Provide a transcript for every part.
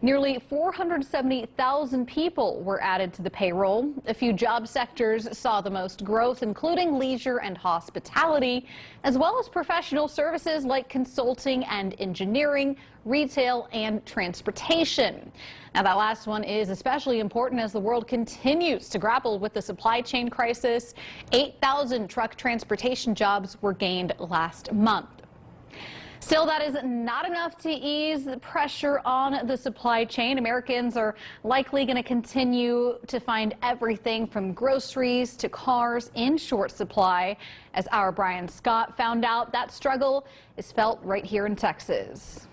Nearly 470,000 people were added to the payroll. A few job sectors saw the most growth, including leisure and hospitality, as well as professional services like consulting and engineering, retail and transportation. Now, that last one is especially important as the world continues to grapple with the supply chain crisis. 8,000 truck transportation jobs were gained last month. Still, that is not enough to ease the pressure on the supply chain. Americans are likely going to continue to find everything from groceries to cars in short supply. As our Brian Scott found out, that struggle is felt right here in Texas.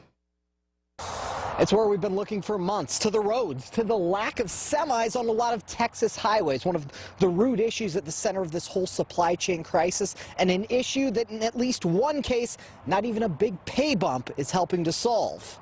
It's where we've been looking for months, to the roads, to the lack of semis on a lot of Texas highways. One of the root issues at the center of this whole supply chain crisis, and an issue that in at least one case, not even a big pay bump is helping to solve.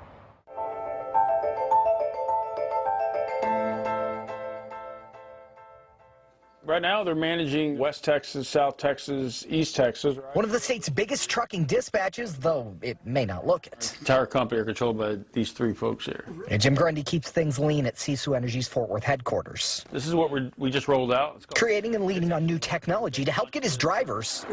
Right now, they're managing West Texas, South Texas, East Texas. One of the state's biggest trucking dispatches, though it may not look it. The entire company are controlled by these three folks here. And Jim Grundy keeps things lean at Sisu Energy's Fort Worth headquarters. This is what we just rolled out. Creating and leading on new technology to help get his drivers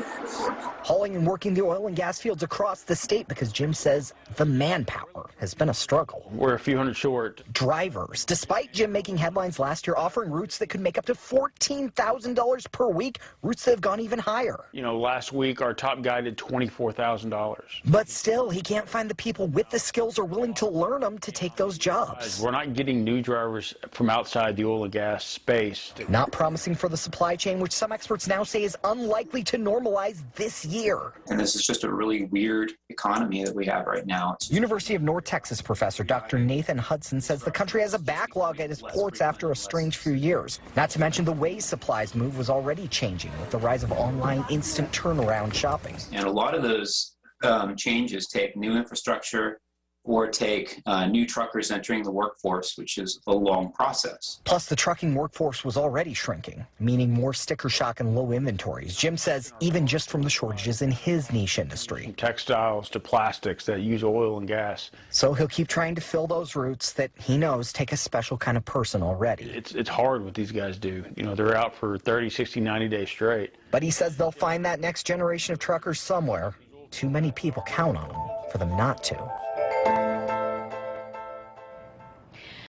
hauling and working the oil and gas fields across the state, because Jim says the manpower has been a struggle. We're a few hundred short. Drivers, despite Jim making headlines last year offering routes that could make up to $14,000 per week, routes that have gone even higher. You know, last week our top guy did $24,000. But still, he can't find the people with the skills or willing to learn them to take those jobs. We're not getting new drivers from outside the oil and gas space. Not promising for the supply chain, which some experts now say is unlikely to normalize this year. And this is just a really weird economy that we have right now. University of North Texas professor Dr. Nathan Hudson says the country has a backlog at its ports after a strange few years. Not to mention the way supplies move was already changing with the rise of online instant turnaround shopping. And a lot of those changes take new infrastructure or take new truckers entering the workforce, which is a long process. Plus, the trucking workforce was already shrinking, meaning more sticker shock and low inventories. Jim says even just from the shortages in his niche industry. From textiles to plastics that use oil and gas. So he'll keep trying to fill those routes that he knows take a special kind of person already. It's hard what these guys do. You know, they're out for 30, 60, 90 days straight. But he says they'll find that next generation of truckers somewhere. Too many people count on them for them not to.